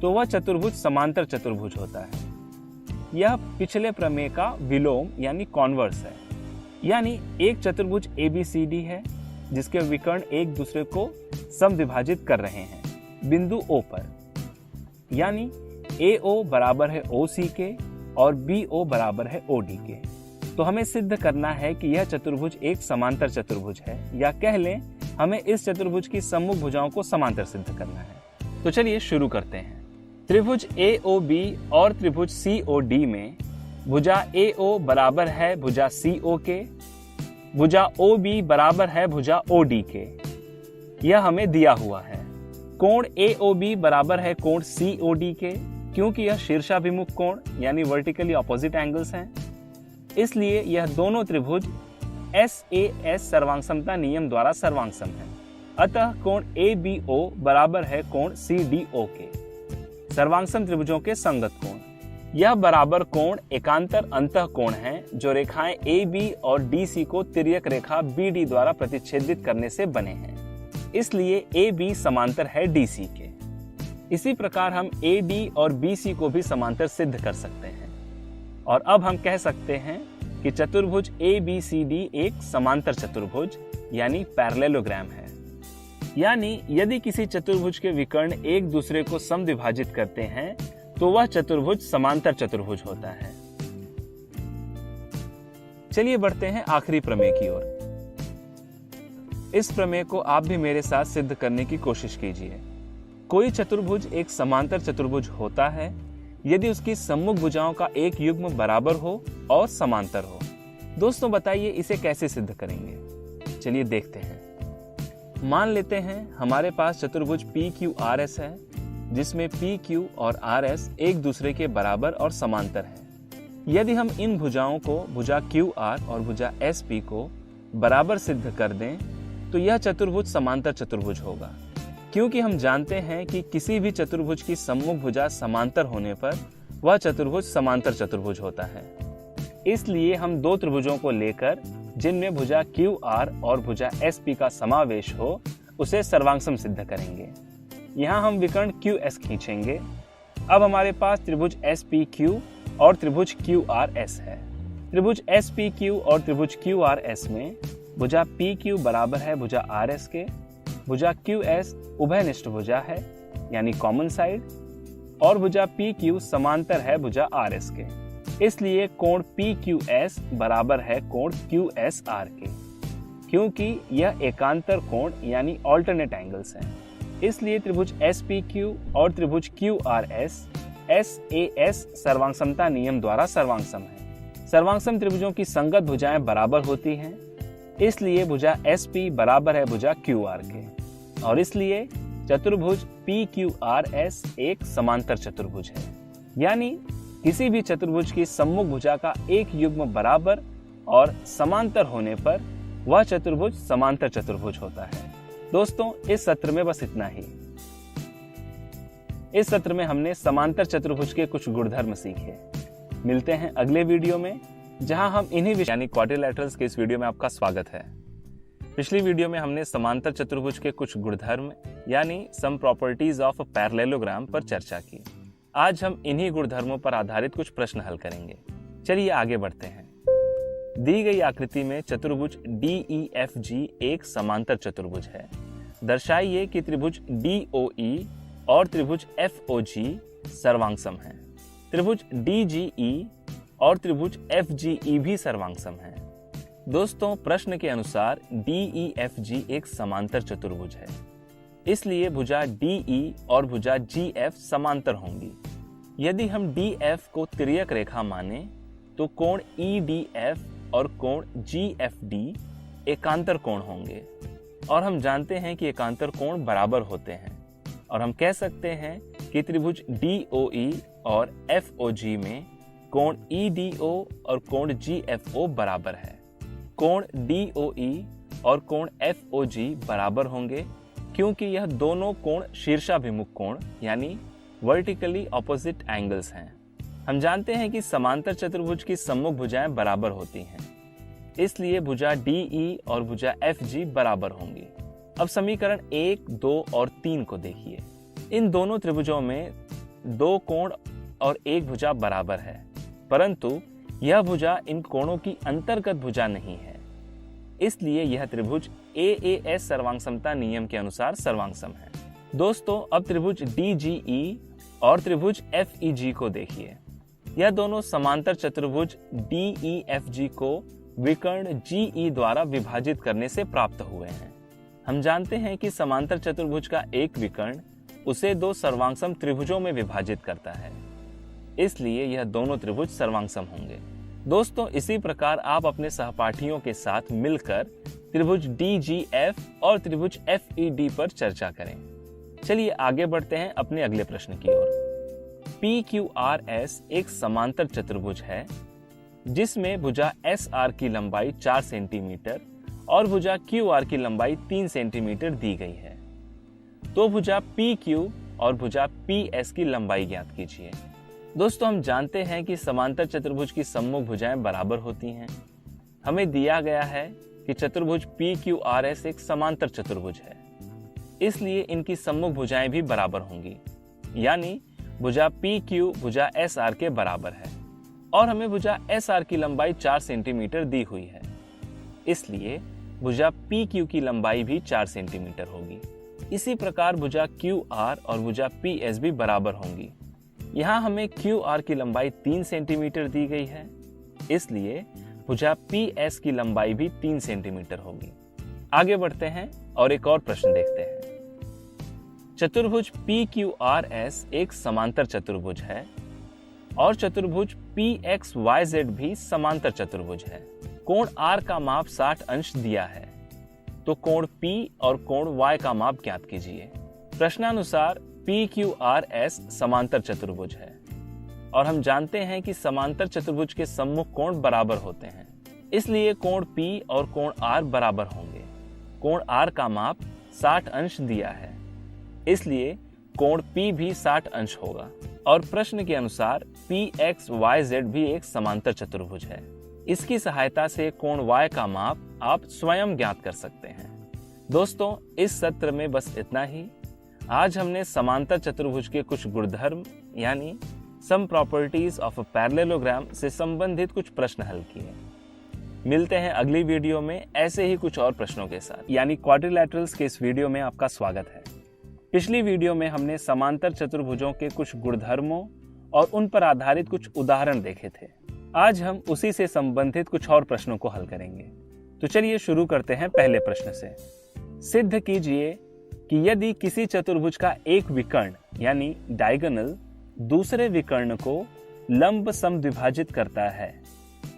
तो वह चतुर्भुज समांतर चतुर्भुज होता है। यह पिछले प्रमेय का विलोम यानी कॉन्वर्स है। यानी एक चतुर्भुज ABCD है जिसके विकर्ण एक दूसरे को समद्विभाजित कर रहे हैं बिंदु O पर, यानी AO बराबर है OC के और BO बराबर है OD के। तो हमें सिद्ध करना है कि यह चतुर्भुज एक समांतर चतुर्भुज है, या कह लें हमें इस चतुर्भुज की सम्मुख भुजाओं को समांतर सिद्ध करना है। तो चलिए शुरू करते हैं। त्रिभुज AOB और त्रिभुज COD में भुजा AO बराबर है भुजा CO के, भुजा OB बराबर है भुजा OD के। यह हमें दिया हुआ है। कोण AOB बराबर है कोण COD के, क्योंकि यह शीर्षाभिमुख कोण यानी वर्टिकली ऑपोजिट एंगल्स हैं। इसलिए यह दोनों त्रिभुज SAS सर्वांगसमता नियम द्वारा सर्वांगसम है। अतः कोण ABO बराबर है कोण CDO के। सर्वांगसम त्रिभुजों के संगत कोण। यह बराबर कोण एकांतर अंतःकोण हैं जो रेखाएं AB और DC को तिर्यक रेखा BD द्वारा प्रतिच्छेदित करने से बने हैं। इसलिए AB समांतर है DC के। इसी प्रकार हम AD और BC को भी समांतर सिद्ध कर सकते हैं। और अब हम कह सकते हैं कि चतुर्भुज ABCD एक समांतर चतुर्भुज यानी पैरेललोग्राम है। यानी यदि किसी चतुर्भुज के विकर्ण एक दूसरे को समद्विभाजित करते हैं तो वह चतुर्भुज समांतर चतुर्भुज होता है। चलिए बढ़ते हैं आखिरी प्रमेय की ओर। इस प्रमेय को आप भी मेरे साथ सिद्ध करने की कोशिश कीजिए। कोई चतुर्भुज एक समांतर चतुर्भुज होता है यदि उसकी सम्मुख भुजाओं का एक युग्म बराबर हो और समांतर हो। दोस्तों बताइए इसे कैसे सिद्ध करेंगे? चलिए देखते हैं। मान लेते हैं हमारे पास चतुर्भुज PQRS है जिसमें PQ और RS एक दूसरे के बराबर और समांतर हैं। यदि हम इन भुजाओं को भुजा QR और भुजा SP को बराबर सिद्ध कर दें तो यह चतुर्भुज समांतर चतुर्भुज होगा, क्योंकि हम जानते हैं कि किसी भी चतुर्भुज की सम्मुख भुजा समांतर होने पर वह चतुर्भुज समांतर चतुर्भुज होता है। इसलिए हम दो त्रिभुजों को लेकर जिनमें भुजा QR और भुजा SP का समावेश हो उसे सर्वांगसम सिद्ध करेंगे। यहाँ हम विकर्ण QS खींचेंगे। अब हमारे पास त्रिभुज SPQ और त्रिभुज QRS है। त्रिभुज SPQ और त्रिभुज QRS में भुजा PQ बराबर है भुजा RS के, भुजा QS उभयनिष्ठ भुजा है यानी कॉमन साइड, और भुजा PQ समांतर है भुजा RS के। इसलिए कोण PQS बराबर है कोण QSR के, क्योंकि यह एकांतर कोण यानी ऑल्टरनेट एंगल्स हैं। इसलिए त्रिभुज SPQ और त्रिभुज QRS SAS सर्वांगसमता नियम द्वारा सर्वांगसम है। सर्वांगसम त्रिभुजों की संगत भुजाएं बराबर होती हैं, इसलिए भुजा SP बराबर है भुजा QR के, और इसलिए चतुर्भुज PQRS एक समांतर चतुर्भुज है। यानी किसी भी चतुर्भुज की सम्मुख भुजा का एक युग्म बराबर और समांतर होने पर वह चतुर्भुज समांतर चतुर्भुज होता है। दोस्तों, इस सत्र में बस इतना ही। इस सत्र में हमने समांतर चतुर्भुज के कुछ गुणधर्म सीखे। मिलते हैं अगले वीडियो में, जहां हम इन्हीं यानी क्वाड्रिलैटरल्स के इस वीडियो में आपका स्वागत है। पिछली वीडियो में हमने समांतर चतुर्भुज के कुछ गुणधर्म यानी सम प्रॉपर्टीज ऑफ पैरेललोग्राम पर चर्चा की। आज हम इन्हीं गुणधर्मों पर आधारित कुछ प्रश्न हल करेंगे। चलिए आगे बढ़ते हैं। दी गई आकृति में चतुर्भुज DEFG एक समांतर चतुर्भुज है। दर्शाइए कि त्रिभुज DOE और त्रिभुज FOG सर्वांगसम हैं। त्रिभुज DGE और त्रिभुज FGE भी सर्वांगसम हैं। दोस्तों, प्रश्न के अनुसार DEFG एक समांतर चतुर्भुज है, इसलिए भुजा DE और भुजा GF समांतर होंगी। यदि हम DF को तिर्यक रेखा माने तो कोण EDF और कोण GFD एकांतर कोण होंगे, और हम जानते हैं कि एकांतर कोण बराबर होते हैं, और हम कह सकते हैं कि त्रिभुज DOE और FOG में कोण EDO और कोण GFO बराबर है। कोण DOE और कोण FOG बराबर होंगे क्योंकि यह दोनों कोण शीर्षाभिमुख कोण यानी वर्टिकली ऑपोजिट एंगल्स हैं। हम जानते हैं कि समांतर चतुर्भुज की सम्मुख भुजाएं बराबर होती हैं, इसलिए भुजा DE और भुजा FG बराबर होंगी। अब समीकरण 1, 2 और 3 को देखिए। इन दोनों त्रिभुजों में दो कोण और एक भुजा बराबर है, परंतु यह भुजा इन कोणों की अंतर्गत भुजा नहीं है, इसलिए यह त्रिभुज AAS सर्वांगसमता नियम के अनुसार सर्वांगसम है। दोस्तों, अब त्रिभुज DGE और त्रिभुज FEG को देखिए। यह दोनों समांतर चतुर्भुज DEFG को विकर्ण GE द्वारा विभाजित करने से प्राप्त हुए हैं। हम जानते हैं कि समांतर चतुर्भुज का एक विकर्ण उसे दो सर्वांगसम त्रिभुजों में विभाजित करता है, इसलिए यह दोनों त्रिभुज सर्वांगसम होंगे। दोस्तों, इसी प्रकार आप अपने सहपाठियों के साथ मिलकर त्रिभुज DGF और त्रिभुज FED पर चर्चा करें। चलिए आगे बढ़ते हैं अपने अगले प्रश्न की ओर। PQRS एक समांतर चतुर्भुज है जिसमें भुजा SR की लंबाई 4 सेंटीमीटर और भुजा QR की लंबाई 3 सेंटीमीटर दी गई है। तो भुजा PQ और भुजा PS की लंबाई ज्ञात कीजिए। दोस्तों, हम जानते हैं कि समांतर चतुर्भुज की सम्मुख भुजाएं बराबर होती हैं। हमें दिया गया है कि चतुर्भुज PQRS एक समांतर चतुर्भुज है, इसलिए इनकी सम्मुख भुजाएं भी बराबर होंगी, यानी भुजा PQ भुजा SR के बराबर है, और हमें भुजा SR की लंबाई 4 सेंटीमीटर दी हुई है, इसलिए भुजा PQ की लंबाई भी 4 सेंटीमीटर होगी। इसी प्रकार भुजा QR और भुजा PS भी बराबर होंगी। यहाँ हमें QR की लंबाई 3 सेंटीमीटर दी गई है, इसलिए भुजा PS की लंबाई भी 3 सेंटीमीटर होगी। आगे बढ़ते हैं और एक और प्रश्न देखते हैं। चतुर्भुज PQRS एक समांतर चतुर्भुज है और चतुर्भुज PXYZ भी समांतर चतुर्भुज है। कोण R का माप 60 अंश दिया है, तो कोण P और कोण Y का माप ज्ञात कीजिए। प्रश्नानुसार PQRS समांतर चतुर्भुज है, और हम जानते हैं कि समांतर चतुर्भुज के सम्मुख कोण बराबर होते हैं, इसलिए कोण P और कोण R बराबर होंगे। कोण R का माप 60 अंश दिया है, इसलिए कोण P भी 60 अंश होगा, और प्रश्न के अनुसार PXYZ भी एक समांतर चतुर्भुज है। इसकी सहायता से कोण Y का माप आप स्वयं ज्ञात कर सकते हैं। दोस्तों, इस सत्र में बस इतना ही। आज हमने समांतर चतुर्भुज के कुछ गुणधर्म यानी some properties of a parallelogram से संबंधित कुछ प्रश्न हल किए। मिलते हैं अगली वीडियो में ऐसे ही कुछ और प्रश्नों के साथ। यानी क्वाड्रिलैटरल्स के इस वीडियो में आपका स्वागत है। पिछली वीडियो में हमने समांतर चतुर्भुजों के कुछ गुणधर्मों और उन पर आधारित कुछ उदाहरण देखे थे। आज हम उसी से संबंधित कुछ और प्रश्नों को हल करेंगे। तो चलिए शुरू करते हैं पहले प्रश्न से। सिद्ध कीजिए कि यदि किसी चतुर्भुज का एक विकर्ण यानी डायगोनल दूसरे विकर्ण को लंब समद्विभाजित करता है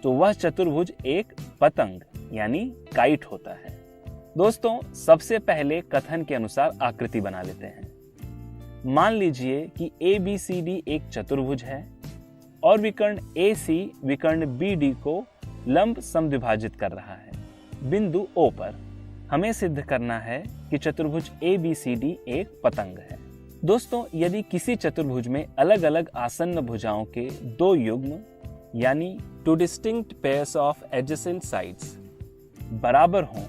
तो वह चतुर्भुज एक पतंग यानी काइट होता है। दोस्तों, सबसे पहले कथन के अनुसार आकृति बना लेते हैं। मान लीजिए कि ABCD एक चतुर्भुज है और विकर्ण AC विकर्ण BD को लंब समद्विभाजित कर रहा है बिंदु O पर। हमें सिद्ध करना है कि चतुर्भुज ABCD एक पतंग है। दोस्तों, यदि किसी चतुर्भुज में अलग अलग आसन्न भुजाओं के दो युग्म यानी two distinct pairs of adjacent sides बराबर हों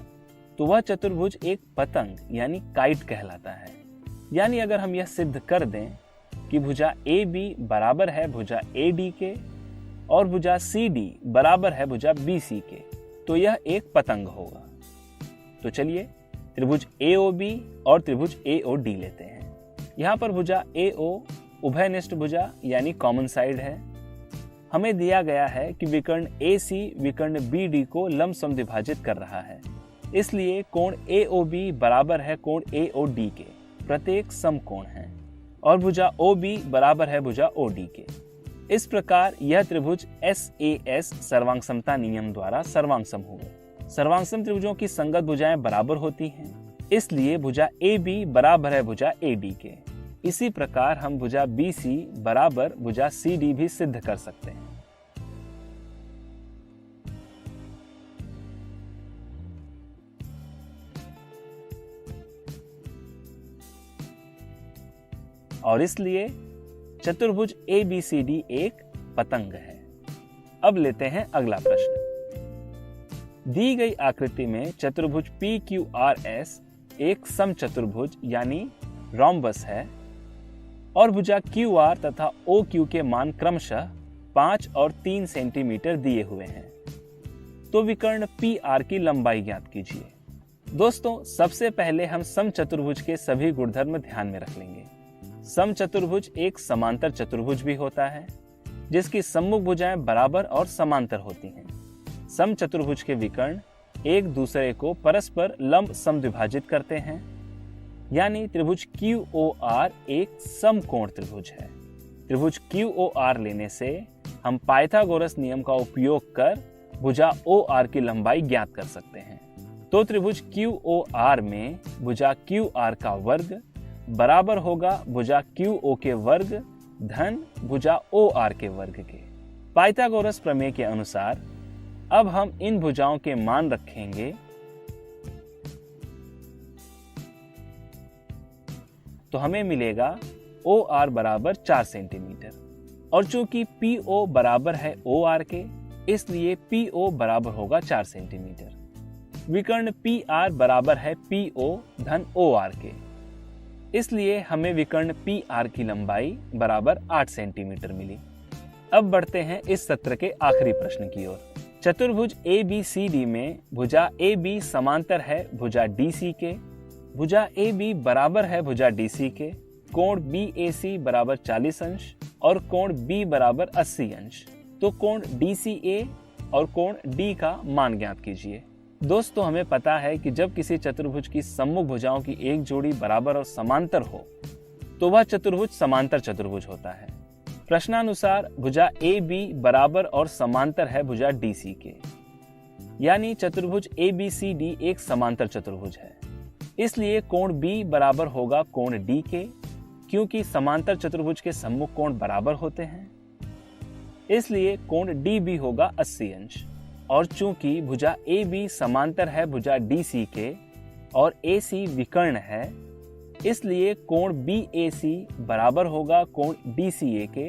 तो वह चतुर्भुज एक पतंग यानी काइट कहलाता है। यानी अगर हम यह सिद्ध कर दें कि भुजा AB बराबर है भुजा AD के और भुजा CD बराबर है भुजा BC के, तो यह एक पतंग होगा। तो चलिए त्रिभुज AOB और त्रिभुज AOD लेते हैं। यहाँ पर भुजा AO उभयनिष्ठ भुजा यानी कॉमन साइड है। हमें दिया गया है कि विकर्ण AC विकर्ण BD को लंब समद्विभाजित कर रहा है, इसलिए कोण AOB बराबर है कोण AOD के, प्रत्येक समकोण है, और भुजा OB बराबर है भुजा OD के। इस प्रकार यह त्रिभुज SAS सर्वांग समता नियम द्वारा सर्वांगसम हुआ। सर्वांगसम त्रिभुजों की संगत भुजाएं बराबर होती हैं, इसलिए भुजा AB बराबर है भुजा AD के। इसी प्रकार हम भुजा BC बराबर भुजा CD भी सिद्ध कर सकते हैं। और इसलिए चतुर्भुज ABCD एक पतंग है। अब लेते हैं अगला प्रश्न। दी गई आकृति में चतुर्भुज PQRS एक समचतुर्भुज यानी रोम्बस है और भुजा QR तथा OQ के मान क्रमशः 5 और 3 सेंटीमीटर दिए हुए हैं, तो विकर्ण PR की लंबाई ज्ञात कीजिए। दोस्तों, सबसे पहले हम समचतुर्भुज के सभी गुणधर्म ध्यान में रख लेंगे। समचतुर्भुज एक समांतर चतुर्भुज भी होता है जिसकी सम्मुख भुजाएं बराबर और समांतर होती हैं। समचतुर्भुज के विकर्ण एक दूसरे को परस्पर लंब समद्विभाजित करते हैं, यानी त्रिभुज QOR एक समकोण त्रिभुज है। त्रिभुज QOR लेने से हम पाइथागोरस नियम का उपयोग कर भुजा OR की लंबाई ज्ञात कर सकते हैं। तो त्रिभुज QOR में भुजा QR का वर्ग बराबर होगा भुजा QO के वर्ग धन भुजा OR के वर्ग के। पाइथागोरस प्रमेय के अनुसार अब हम इन भुजाओं के मान रखेंगे तो हमें मिलेगा OR बराबर 4 सेंटीमीटर, और चूंकि PO बराबर है OR के, इसलिए PO बराबर होगा 4 सेंटीमीटर। विकर्ण PR बराबर है PO धन OR के, इसलिए हमें विकर्ण PR की लंबाई बराबर 8 सेंटीमीटर मिली। अब बढ़ते हैं इस सत्र के आखिरी प्रश्न की ओर। चतुर्भुज ABCD में भुजा AB समांतर है भुजा DC के, भुजा AB बराबर है भुजा DC के, कोण BAC बराबर 40 अंश और कोण B बराबर 80 अंश। तो कोण DCA और कोण D का मान ज्ञात कीजिए। दोस्तों, हमें पता है कि जब किसी चतुर्भुज की सम्मुख भुजाओं की एक जोड़ी बराबर और समांतर हो तो वह चतुर्भुज समांतर चतुर्भुज होता है। प्रश्नानुसार भुजा AB बराबर और समांतर है भुजा DC के, यानी चतुर्भुज ABCD एक समांतर चतुर्भुज है। इसलिए कोण B बराबर होगा कोण D के, क्योंकि समांतर चतुर्भुज के सम्मुख कोण बराबर होते हैं, इसलिए कोण DB होगा 80 अंश। और चूंकि भुजा AB समांतर है भुजा DC के और AC विकर्ण है, इसलिए कोण BAC बराबर होगा कोण DCA के,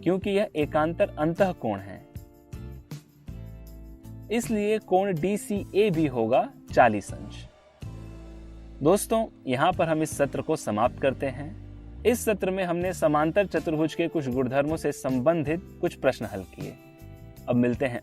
क्योंकि यह एकांतर अंतः कोण है, इसलिए कोण DCA भी होगा 40 अंश। दोस्तों, यहाँ पर हम इस सत्र को समाप्त करते हैं। इस सत्र में हमने समांतर चतुर्भुज के कुछ गुणधर्मों से संबंधित कुछ प्रश्न हल किए। अब मिलते हैं